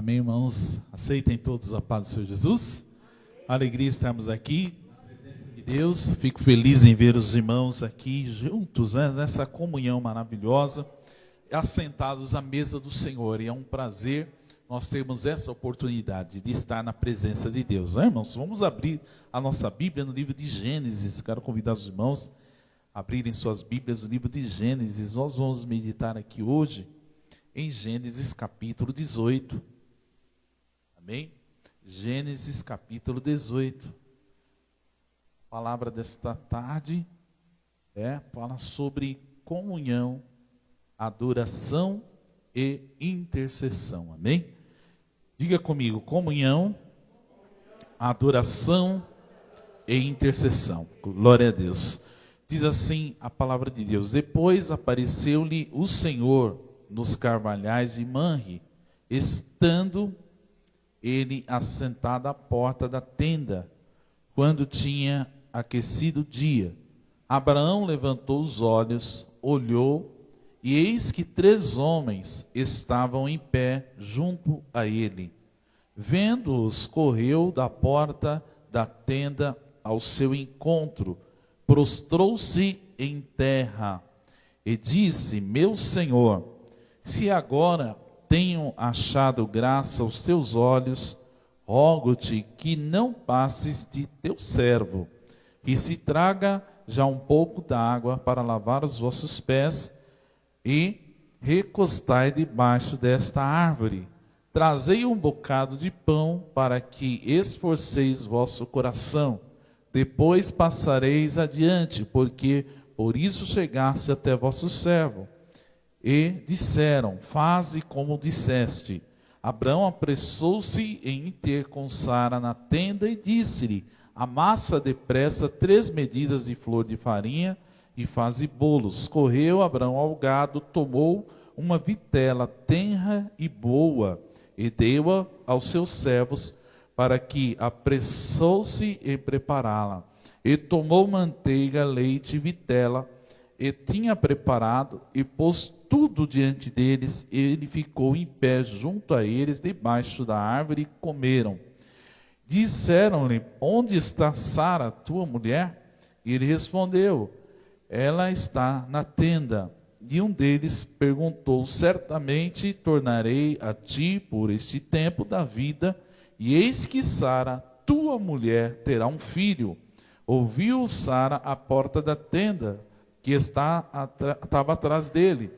Amém, irmãos? Aceitem todos a paz do Senhor Jesus. Alegria estarmos aqui na presença de Deus. Fico feliz em ver os irmãos aqui juntos, nessa comunhão maravilhosa, assentados à mesa do Senhor. E é um prazer nós termos essa oportunidade de estar na presença de Deus. Irmãos, vamos abrir a nossa Bíblia no livro de Gênesis. Quero convidar os irmãos a abrirem suas Bíblias no livro de Gênesis. Nós vamos meditar aqui hoje em Gênesis capítulo 18. Amém? Gênesis capítulo 18. A palavra desta tarde fala sobre comunhão, adoração e intercessão. Amém? Diga comigo: comunhão, adoração e intercessão. Glória a Deus. Diz assim a palavra de Deus: depois apareceu-lhe o Senhor nos carvalhais de Manre, estando ele assentado à porta da tenda, quando tinha aquecido o dia. Abraão levantou os olhos, olhou, e eis que 3 homens estavam em pé junto a ele. Vendo-os, correu da porta da tenda ao seu encontro, prostrou-se em terra e disse: meu Senhor, se agora tenho achado graça aos teus olhos, rogo-te que não passes de teu servo, e se traga já um pouco da água para lavar os vossos pés, e recostai debaixo desta árvore. Trazei um bocado de pão para que esforceis vosso coração. Depois passareis adiante, porque por isso chegaste até vosso servo. E disseram: faze como disseste. Abraão apressou-se em ter com Sara na tenda e disse-lhe: amassa depressa 3 medidas de flor de farinha e faze bolos. Correu Abraão ao gado, tomou uma vitela tenra e boa e deu-a aos seus servos, para que apressou-se em prepará-la. E tomou manteiga, leite e vitela, e tinha preparado, e pôs tudo diante deles. Ele ficou em pé junto a eles, debaixo da árvore, e comeram. Disseram-lhe: onde está Sara, tua mulher? E ele respondeu: ela está na tenda. E um deles perguntou: certamente tornarei a ti por este tempo da vida, e eis que Sara, tua mulher, terá um filho. Ouviu Sara à porta da tenda, que estava atrás dele.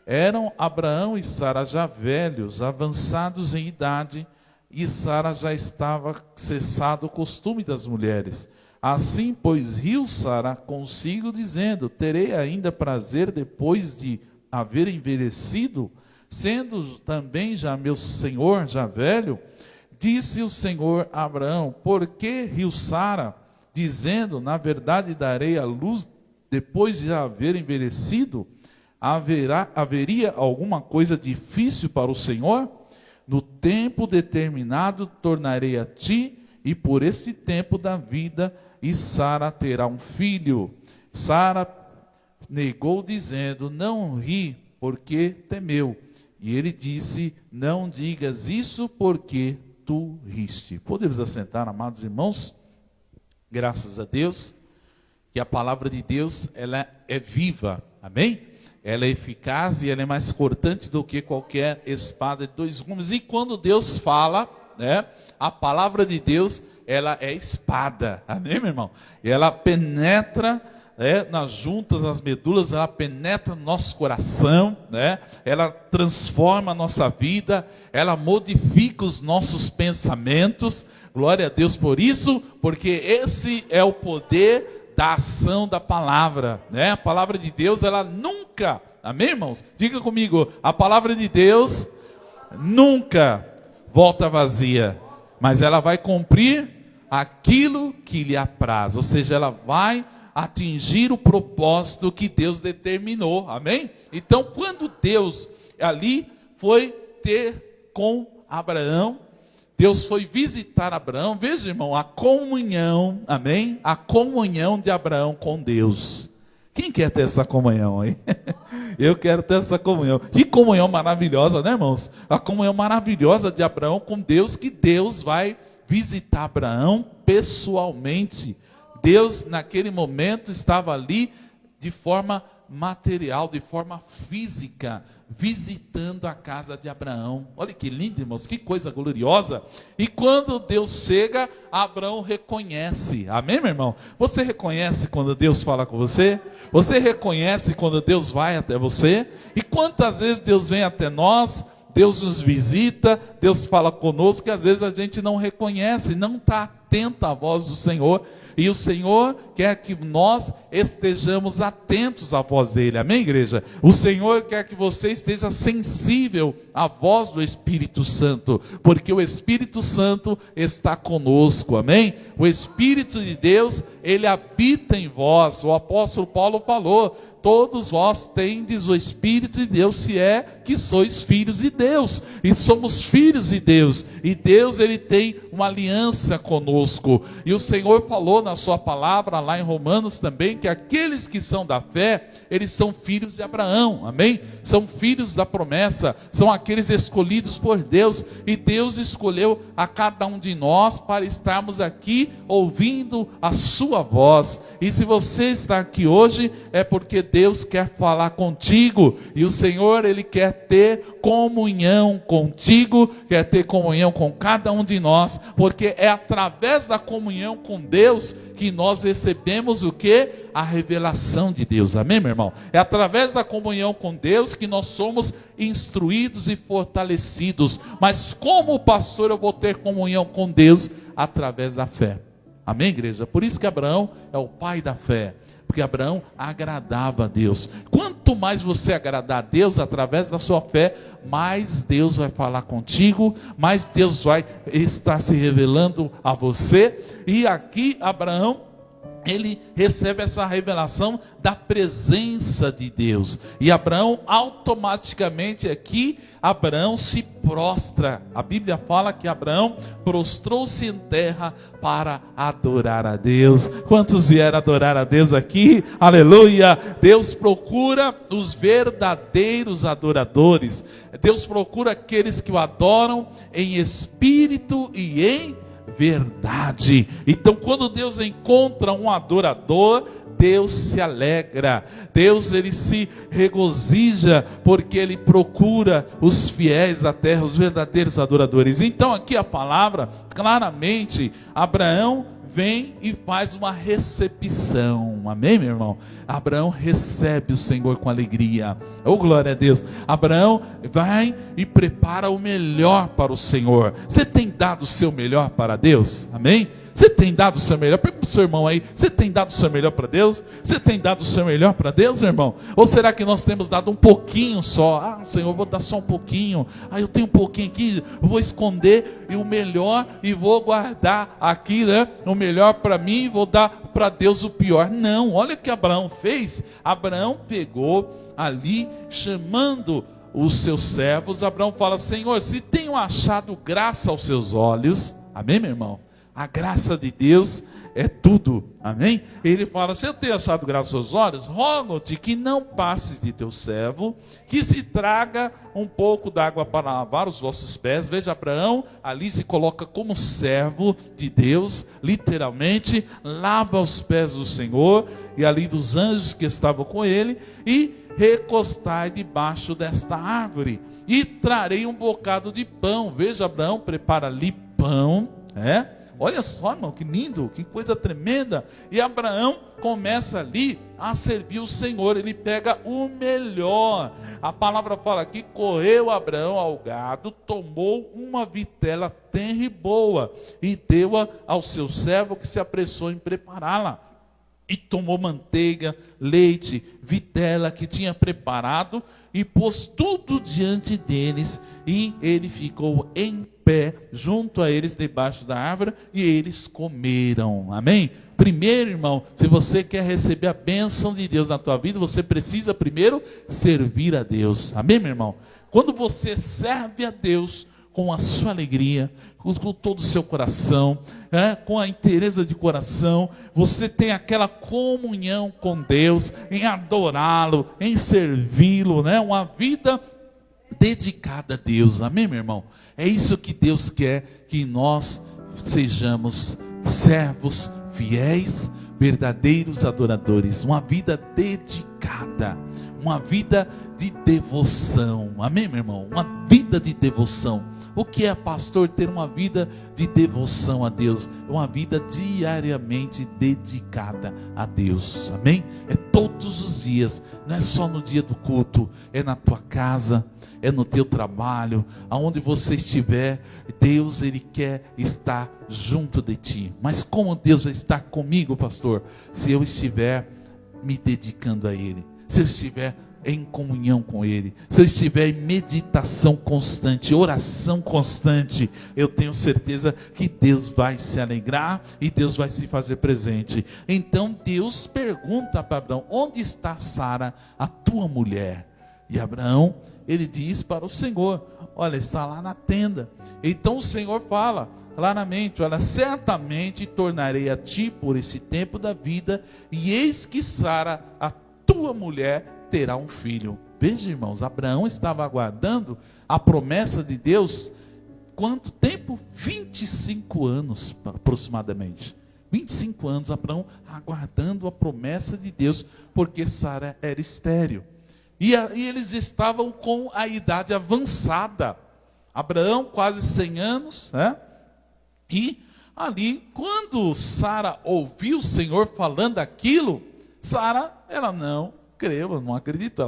Eram Abraão e Sara já velhos, avançados em idade, e Sara já estava cessado o costume das mulheres. Assim, pois, riu Sara consigo, dizendo: terei ainda prazer depois de haver envelhecido, sendo também já meu senhor já velho? Disse o Senhor a Abraão: por que riu Sara, dizendo: na verdade darei à luz depois de haver envelhecido? Haveria alguma coisa difícil para o Senhor? No tempo determinado tornarei a ti, e por este tempo da vida, e Sara terá um filho. Sara negou, dizendo: não ri, porque temeu. E ele disse: não digas isso, porque tu riste. Podemos assentar, amados irmãos? Graças a Deus, que a palavra de Deus, ela é viva, amém? Ela é eficaz e ela é mais cortante do que qualquer espada de 2 gumes. E quando Deus fala, a palavra de Deus, ela é espada, amém, meu irmão? E ela penetra nas juntas, nas medulas, ela penetra no nosso coração, ela transforma a nossa vida, ela modifica os nossos pensamentos. Glória a Deus por isso, porque esse é o poder da ação da palavra, A palavra de Deus, ela nunca, amém, irmãos? Diga comigo: a palavra de Deus nunca volta vazia, mas ela vai cumprir aquilo que lhe apraz, ou seja, ela vai atingir o propósito que Deus determinou, amém? Então, quando Deus ali foi ter com Abraão, Deus foi visitar Abraão. Veja, irmão, a comunhão, amém? A comunhão de Abraão com Deus. Quem quer ter essa comunhão aí? Eu quero ter essa comunhão. Que comunhão maravilhosa, né, irmãos? A comunhão maravilhosa de Abraão com Deus, que Deus vai visitar Abraão pessoalmente. Deus, naquele momento, estava ali de forma material, de forma física, visitando a casa de Abraão. Olha que lindo, irmãos, que coisa gloriosa. E quando Deus chega, Abraão reconhece. Amém, meu irmão? Você reconhece quando Deus fala com você? Você reconhece quando Deus vai até você? E quantas vezes Deus vem até nós, Deus nos visita, Deus fala conosco, que às vezes a gente não reconhece, não está atento à voz do Senhor. E o Senhor quer que nós estejamos atentos à voz dele. Amém, igreja? O Senhor quer que você esteja sensível à voz do Espírito Santo, porque o Espírito Santo está conosco. Amém? O Espírito de Deus, ele habita em vós. O apóstolo Paulo falou: todos vós tendes o Espírito de Deus, se é que sois filhos de Deus. E somos filhos de Deus. E Deus, ele tem uma aliança conosco. E o Senhor falou na sua palavra, lá em Romanos também, que aqueles que são da fé, eles são filhos de Abraão. Amém? São filhos da promessa. São aqueles escolhidos por Deus. E Deus escolheu a cada um de nós para estarmos aqui ouvindo a sua voz. E se você está aqui hoje, é porque Deus quer falar contigo, e o Senhor, ele quer ter comunhão contigo, quer ter comunhão com cada um de nós, porque é através da comunhão com Deus que nós recebemos o que? A revelação de Deus. Amém, meu irmão? É através da comunhão com Deus que nós somos instruídos e fortalecidos. Mas como pastor eu vou ter comunhão com Deus? Através da fé. Amém, igreja? Por isso que Abraão é o pai da fé, porque Abraão agradava a Deus. Quanto mais você agradar a Deus através da sua fé, mais Deus vai falar contigo, mais Deus vai estar se revelando a você. E aqui Abraão, ele recebe essa revelação da presença de Deus. E Abraão automaticamente aqui, Abraão se prostra. A Bíblia fala que Abraão prostrou-se em terra para adorar a Deus. Quantos vieram adorar a Deus aqui? Aleluia! Deus procura os verdadeiros adoradores. Deus procura aqueles que o adoram em espírito e em verdade. Então, quando Deus encontra um adorador, Deus se alegra, Deus, ele se regozija, porque ele procura os fiéis da terra, os verdadeiros adoradores. Então aqui a palavra, claramente, Abraão vem e faz uma recepção. Amém, meu irmão? Abraão recebe o Senhor com alegria. Oh, glória a Deus. Abraão vai e prepara o melhor para o Senhor. Você tem dado o seu melhor para Deus? Amém? Você tem dado o seu melhor? Pergunta para o seu irmão aí: você tem dado o seu melhor para Deus? Você tem dado o seu melhor para Deus, irmão? Ou será que nós temos dado um pouquinho só? Ah, Senhor, eu vou dar só um pouquinho. Ah, eu tenho um pouquinho aqui, eu vou esconder e o melhor e vou guardar aqui, né? O melhor para mim e vou dar para Deus o pior. Não, olha o que Abraão fez. Abraão pegou ali, chamando os seus servos. Abraão fala: Senhor, se tenho achado graça aos seus olhos. Amém, meu irmão? A graça de Deus é tudo, amém? Ele fala: se eu tenho achado graça aos seus olhos, rogo-te que não passes de teu servo, que se traga um pouco d'água para lavar os vossos pés. Veja, Abraão ali se coloca como servo de Deus, literalmente, lava os pés do Senhor, e ali dos anjos que estavam com ele, e recostai debaixo desta árvore, e trarei um bocado de pão. Veja, Abraão prepara ali pão, olha só, irmão, que lindo, que coisa tremenda. E Abraão começa ali a servir o Senhor. Ele pega o melhor. A palavra fala aqui: correu Abraão ao gado, tomou uma vitela tenra e boa, e deu-a ao seu servo, que se apressou em prepará-la. E tomou manteiga, leite, vitela que tinha preparado, e pôs tudo diante deles, e ele ficou em pé junto a eles debaixo da árvore, e eles comeram. Amém? Primeiro, irmão, se você quer receber a bênção de Deus na tua vida, você precisa primeiro servir a Deus. Amém, meu irmão? Quando você serve a Deus com a sua alegria, com todo o seu coração, com a inteireza de coração. Você tem aquela comunhão com Deus, em adorá-lo, em servi-lo, uma vida dedicada a Deus. Amém, meu irmão? É isso que Deus quer, que nós sejamos servos fiéis, verdadeiros adoradores, uma vida dedicada, uma vida de devoção. Amém, meu irmão? Uma vida de devoção. O que é, pastor, ter uma vida de devoção a Deus? É uma vida diariamente dedicada a Deus. Amém? É todos os dias, não é só no dia do culto, é na tua casa, é no teu trabalho, aonde você estiver. Deus, Ele quer estar junto de ti. Mas como Deus vai estar comigo, pastor? Se eu estiver me dedicando a Ele, se eu estiver em comunhão com Ele, se eu estiver em meditação constante, oração constante, eu tenho certeza que Deus vai se alegrar e Deus vai se fazer presente. Então Deus pergunta para Abraão: onde está Sara, a tua mulher? E Abraão, ele diz para o Senhor: olha, está lá na tenda. Então o Senhor fala claramente: olha, certamente tornarei a ti por esse tempo da vida, e eis que Sara, a tua mulher, terá um filho. Veja, irmãos, Abraão estava aguardando a promessa de Deus. Quanto tempo? 25 anos aproximadamente. 25 anos Abraão aguardando a promessa de Deus, porque Sara era estéril. E eles estavam com a idade avançada. Abraão quase 100 anos, E ali, quando Sara ouviu o Senhor falando aquilo, Sara, ela não creu, não acreditou.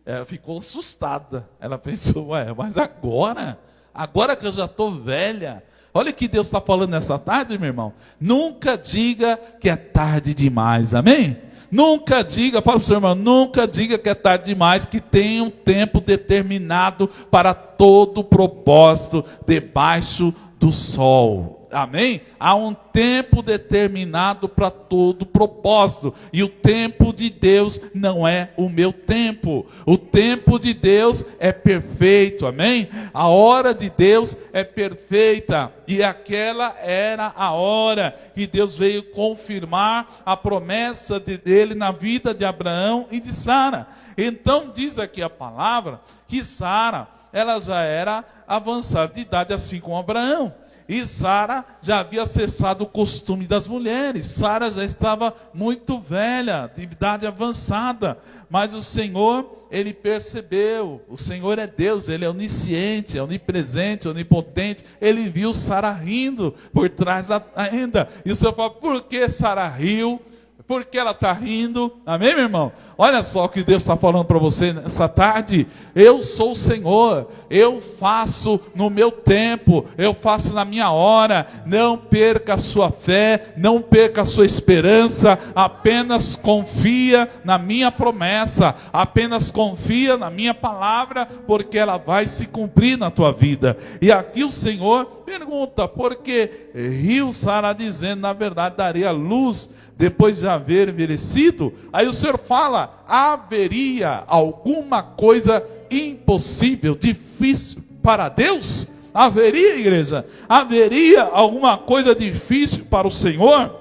Ela ficou assustada. Ela pensou: mas agora que eu já estou velha. Olha o que Deus está falando nessa tarde, meu irmão. Nunca diga que é tarde demais, amém? Nunca diga, fala para o seu irmão, nunca diga que é tarde demais, que tem um tempo determinado para todo propósito debaixo do sol. Amém? Há um tempo determinado para todo propósito. E o tempo de Deus não é o meu tempo. O tempo de Deus é perfeito. Amém? A hora de Deus é perfeita. E aquela era a hora que Deus veio confirmar a promessa dele na vida de Abraão e de Sara. Então diz aqui a palavra que Sara, ela já era avançada de idade, assim como Abraão. E Sara já havia cessado o costume das mulheres. Sara já estava muito velha, de idade avançada. Mas o Senhor, Ele percebeu. O Senhor é Deus, Ele é onisciente, é onipresente, onipotente. Ele viu Sara rindo por trás da tenda. E o Senhor fala: por que Sara riu? Porque ela está rindo. Amém, meu irmão? Olha só o que Deus está falando para você nessa tarde. Eu sou o Senhor, eu faço no meu tempo, eu faço na minha hora. Não perca a sua fé, não perca a sua esperança. Apenas confia na minha promessa, apenas confia na minha palavra, porque ela vai se cumprir na tua vida. E aqui o Senhor pergunta: por que riu Sara, dizendo: na verdade darei a luz depois de haver envelhecido? Aí o Senhor fala: haveria alguma coisa impossível, difícil para Deus? Haveria, igreja? Haveria alguma coisa difícil para o Senhor?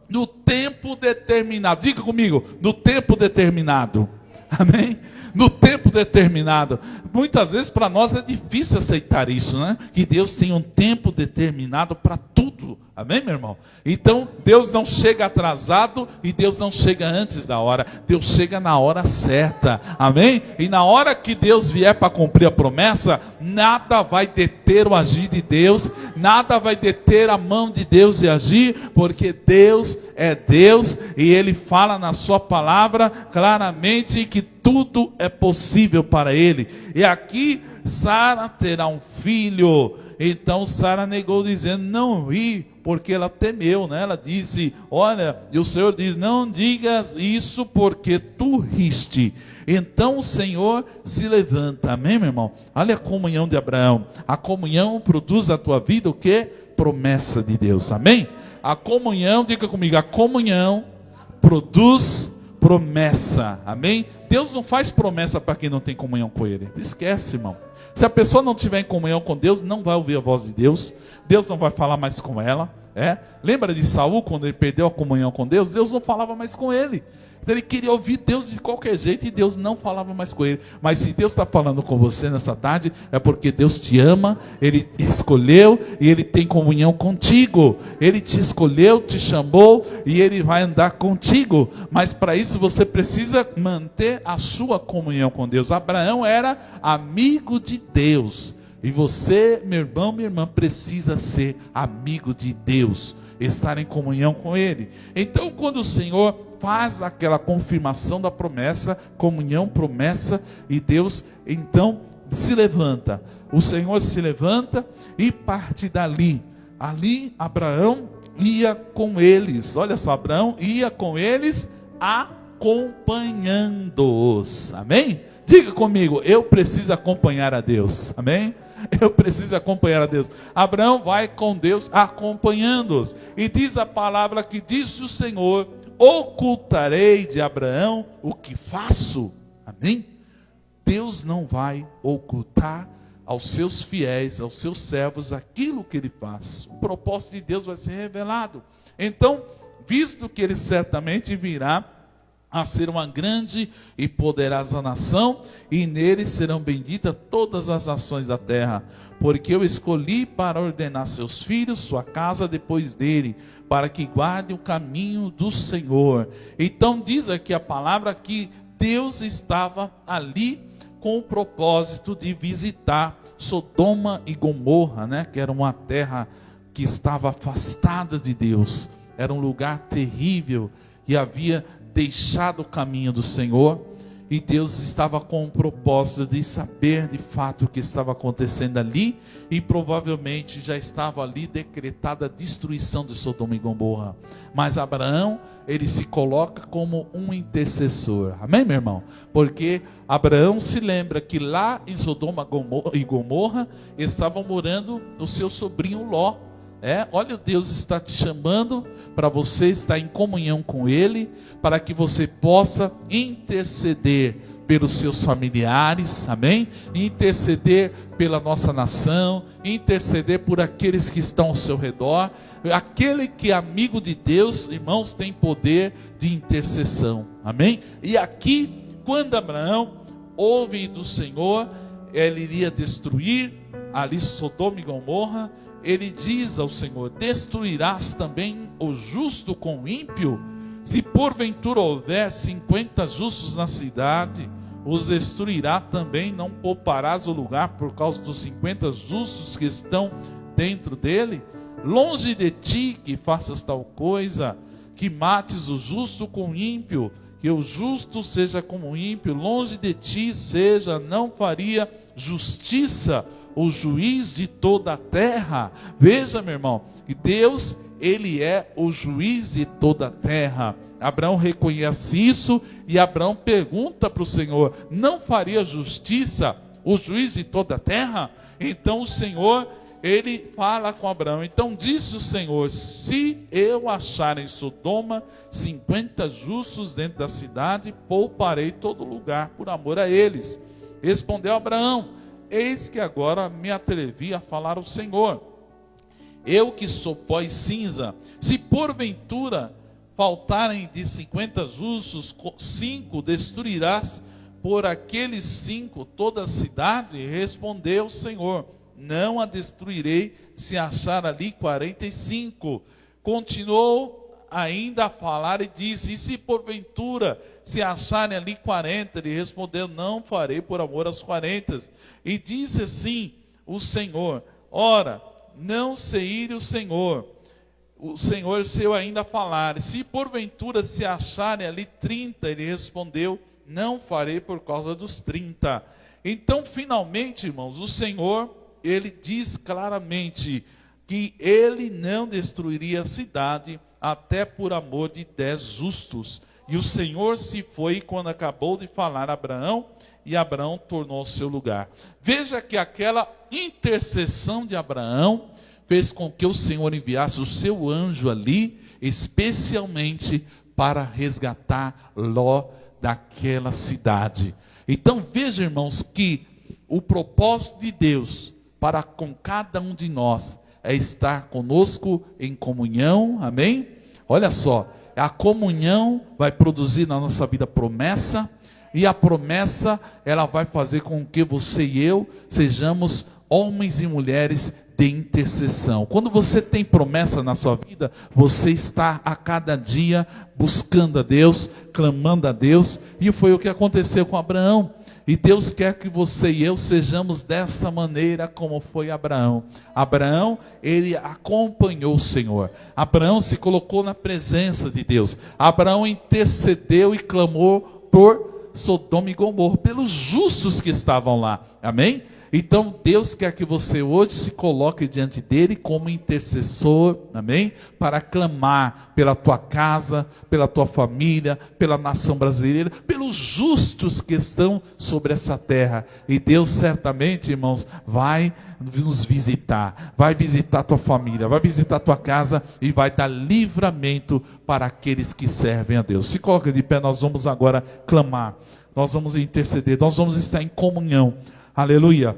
No tempo determinado. Diga comigo: no tempo determinado. Amém? No tempo determinado. Muitas vezes para nós é difícil aceitar isso, que Deus tem um tempo determinado para tudo. Amém, meu irmão? Então Deus não chega atrasado e Deus não chega antes da hora. Deus chega na hora certa. Amém? E na hora que Deus vier para cumprir a promessa, nada vai deter o agir de Deus, nada vai deter a mão de Deus de agir, porque Deus é Deus e Ele fala na sua palavra claramente que tudo é possível para Ele. E aqui Sara terá um filho. Então Sara negou, dizendo: não ri, porque ela temeu, Ela disse: olha, e o Senhor diz: não digas isso, porque tu riste. Então o Senhor se levanta. Amém, meu irmão? Olha a comunhão de Abraão. A comunhão produz na tua vida o quê? Promessa de Deus. Amém? A comunhão, diga comigo, a comunhão produz promessa. Amém? Deus não faz promessa para quem não tem comunhão com Ele. Esquece, irmão. Se a pessoa não tiver em comunhão com Deus, não vai ouvir a voz de Deus. Deus não vai falar mais com ela. Lembra de Saul, quando ele perdeu a comunhão com Deus? Deus não falava mais com ele. Então ele queria ouvir Deus de qualquer jeito e Deus não falava mais com ele. Mas se Deus está falando com você nessa tarde, é porque Deus te ama, Ele te escolheu e Ele tem comunhão contigo. Ele te escolheu, te chamou e Ele vai andar contigo. Mas para isso você precisa manter a sua comunhão com Deus. Abraão era amigo de Deus. E você, meu irmão, minha irmã, precisa ser amigo de Deus, estar em comunhão com Ele. Então, quando o Senhor faz aquela confirmação da promessa, comunhão, promessa, e Deus então se levanta. O Senhor se levanta e parte dali. Ali Abraão ia com eles. Olha só, Abraão ia com eles acompanhando-os. Amém? Diga comigo, eu preciso acompanhar a Deus. Amém? Eu preciso acompanhar a Deus. Abraão vai com Deus acompanhando-os. E diz a palavra que disse o Senhor: ocultarei de Abraão o que faço. Amém? Deus não vai ocultar aos seus fiéis, aos seus servos, aquilo que Ele faz. O propósito de Deus vai ser revelado. Então, visto que Ele certamente virá a ser uma grande e poderosa nação, e nele serão benditas todas as nações da terra, porque eu escolhi para ordenar seus filhos, sua casa depois dele, para que guardem o caminho do Senhor. Então diz aqui a palavra que Deus estava ali com o propósito de visitar Sodoma e Gomorra, que era uma terra que estava afastada de Deus, era um lugar terrível, e havia deixado o caminho do Senhor, e Deus estava com o propósito de saber de fato o que estava acontecendo ali, e provavelmente já estava ali decretada a destruição de Sodoma e Gomorra. Mas Abraão, ele se coloca como um intercessor. Amém, meu irmão? Porque Abraão se lembra que lá em Sodoma e Gomorra estavam morando o seu sobrinho Ló. Olha, Deus está te chamando para você estar em comunhão com Ele, para que você possa interceder pelos seus familiares, amém? Interceder pela nossa nação, interceder por aqueles que estão ao seu redor. Aquele que é amigo de Deus, irmãos, tem poder de intercessão, amém? E aqui, quando Abraão ouve do Senhor, ele iria destruir ali Sodoma e Gomorra. Ele diz ao Senhor: destruirás também o justo com o ímpio? Se porventura houver 50 justos na cidade, os destruirá também, não pouparás o lugar por causa dos 50 justos que estão dentro dele? Longe de ti que faças tal coisa, que mates o justo com o ímpio, que o justo seja como o ímpio. Longe de ti seja, não faria justiça o juiz de toda a terra. Veja, meu irmão, que Deus, Ele é o juiz de toda a terra. Abraão reconhece isso, e Abraão pergunta para o Senhor: não faria justiça o juiz de toda a terra? Então o Senhor, Ele fala com Abraão. Então disse o Senhor: se eu achar em Sodoma 50 justos dentro da cidade, pouparei todo lugar por amor a eles. Respondeu Abraão: eis que agora me atrevi a falar ao Senhor. Eu que sou pó e cinza, se porventura faltarem de 50 justos 5, destruirás por aqueles 5 toda a cidade? Respondeu o Senhor: não a destruirei se achar ali 45. Continuou ainda a falar e disse: e se porventura se acharem ali 40? Ele respondeu: não farei por amor aos 40. E disse assim o Senhor: ora, não se ire o Senhor seu ainda a falar. Se porventura se acharem ali 30, ele respondeu: não farei por causa dos 30. Então finalmente, irmãos, o Senhor, Ele diz claramente que Ele não destruiria a cidade, até por amor de 10 justos. E o Senhor se foi quando acabou de falar a Abraão, e Abraão tornou ao seu lugar. Veja que aquela intercessão de Abraão fez com que o Senhor enviasse o seu anjo ali, especialmente para resgatar Ló daquela cidade. Então veja, irmãos, que o propósito de Deus para com cada um de nós é estar conosco em comunhão, amém? Olha só, a comunhão vai produzir na nossa vida promessa, e a promessa, ela vai fazer com que você e eu sejamos homens e mulheres de intercessão. Quando você tem promessa na sua vida, você está a cada dia buscando a Deus, clamando a Deus, e foi o que aconteceu com Abraão. E Deus quer que você e eu sejamos dessa maneira como foi Abraão. Abraão, ele acompanhou o Senhor. Abraão se colocou na presença de Deus. Abraão intercedeu e clamou por Sodoma e Gomorra, pelos justos que estavam lá. Amém? Então Deus quer que você hoje se coloque diante dele como intercessor, amém? Para clamar pela tua casa, pela tua família, pela nação brasileira, pelos justos que estão sobre essa terra. E Deus certamente, irmãos, vai nos visitar, vai visitar tua família, vai visitar tua casa e vai dar livramento para aqueles que servem a Deus. Se coloca de pé, nós vamos agora clamar, nós vamos interceder, nós vamos estar em comunhão. Aleluia.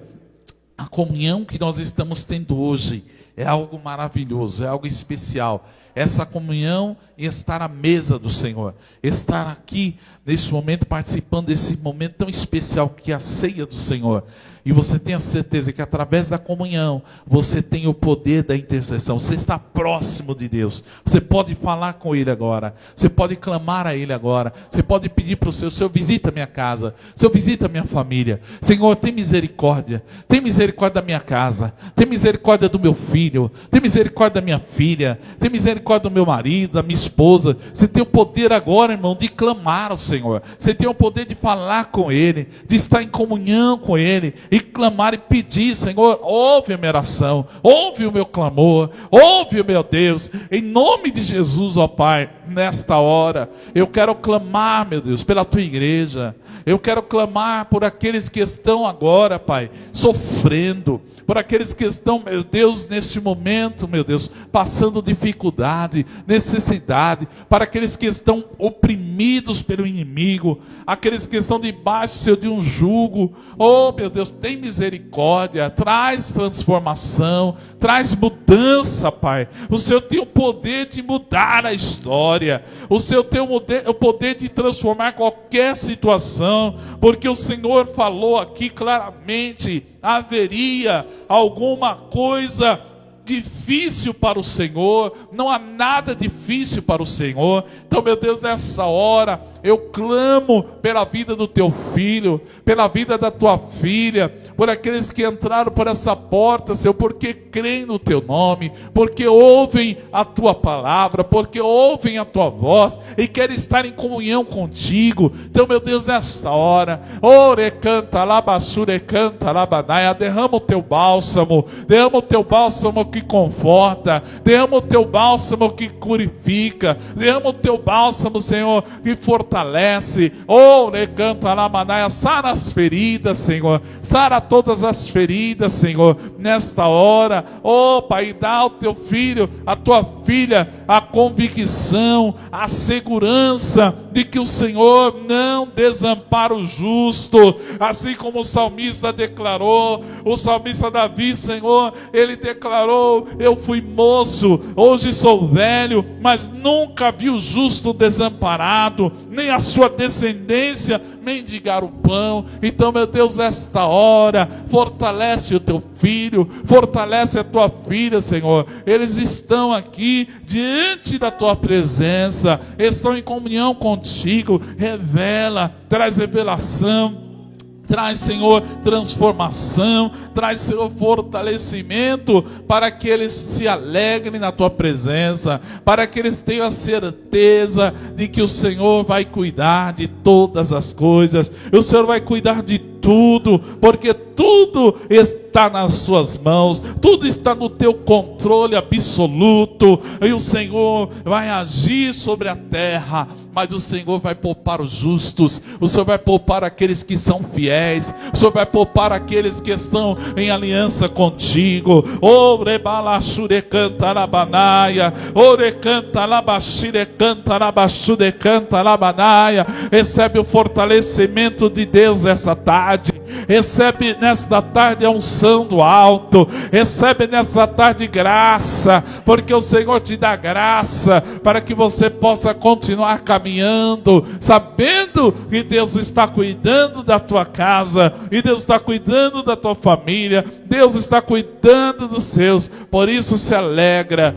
A comunhão que nós estamos tendo hoje é algo maravilhoso, é algo especial. Essa comunhão e estar à mesa do Senhor, estar aqui neste momento, participando desse momento tão especial que é a ceia do Senhor. E você tem a certeza que através da comunhão, você tem o poder da intercessão. Você está próximo de Deus. Você pode falar com Ele agora. Você pode clamar a Ele agora. Você pode pedir para o Senhor, visita minha casa. Senhor, visita minha família. Senhor, tem misericórdia. Tem misericórdia da minha casa. Tem misericórdia do meu filho. Tem misericórdia da minha filha. Tem misericórdia do meu marido, da minha esposa. Você tem o poder agora, irmão, de clamar ao Senhor. Você tem o poder de falar com Ele, de estar em comunhão com Ele, e clamar e pedir: Senhor, ouve a minha oração, ouve o meu clamor, ouve o meu Deus, em nome de Jesus, ó Pai. Nesta hora, eu quero clamar, meu Deus, pela tua igreja. Eu quero clamar por aqueles que estão agora, Pai, sofrendo, por aqueles que estão, meu Deus, neste momento, meu Deus, passando dificuldade, necessidade, para aqueles que estão oprimidos pelo inimigo, aqueles que estão debaixo, Senhor, de um jugo. Oh, meu Deus, tem misericórdia, traz transformação, traz mudança, Pai. O Senhor tem o poder de mudar a história. O Senhor tem o poder de transformar qualquer situação, porque o Senhor falou aqui claramente: haveria alguma coisa difícil para o Senhor, não há nada difícil para o Senhor. Então, meu Deus, nessa hora eu clamo pela vida do teu filho, pela vida da tua filha, por aqueles que entraram por essa porta, Senhor, porque creem no teu nome, porque ouvem a tua palavra, porque ouvem a tua voz e querem estar em comunhão contigo. Então, meu Deus, nessa hora, ore canta lá, basure canta lá, banaia, derrama o teu bálsamo que conforta, derrama o teu bálsamo que purifica, derrama o teu bálsamo, Senhor, que fortalece. Oh, canta lá, manaia, sara as feridas, Senhor, sara todas as feridas, Senhor, nesta hora. Oh, Pai, dá ao teu filho, à tua filha, a convicção, a segurança de que o Senhor não desampara o justo, assim como o salmista declarou. O salmista Davi, Senhor, ele declarou: eu fui moço, hoje sou velho, mas nunca vi o justo desamparado, nem a sua descendência mendigar o pão. Então, meu Deus, nesta hora, fortalece o teu filho, fortalece a tua filha, Senhor. Eles estão aqui diante da tua presença, estão em comunhão contigo. Revela, traz revelação, traz, Senhor, transformação, traz, Senhor, fortalecimento, para que eles se alegrem na tua presença, para que eles tenham a certeza de que o Senhor vai cuidar de todas as coisas, o Senhor vai cuidar de tudo, porque tudo está nas suas mãos, tudo está no teu controle absoluto, e o Senhor vai agir sobre a terra, mas o Senhor vai poupar os justos, o Senhor vai poupar aqueles que são fiéis, o Senhor vai poupar aqueles que estão em aliança contigo. Ore balashure canta labanaia, ore canta labashire canta labashude canta labanaia. Recebe o fortalecimento de Deus nessa tarde, Recebe nesta tarde a unção do alto. Recebe nesta tarde graça, porque o Senhor te dá graça para que você possa continuar caminhando, sabendo que Deus está cuidando da tua casa, e Deus está cuidando da tua família, Deus está cuidando dos seus. Por isso se alegra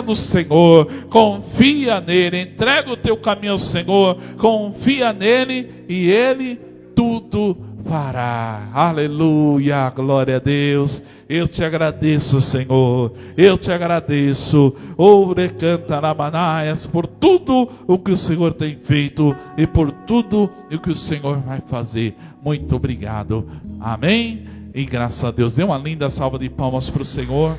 no Senhor, confia nele, entrega o teu caminho ao Senhor, confia nele e ele tudo fará. Aleluia, glória a Deus. Eu te agradeço, Senhor, eu te agradeço, por tudo o que o Senhor tem feito e por tudo o que o Senhor vai fazer. Muito obrigado, amém, e graças a Deus. Dê uma linda salva de palmas para o Senhor.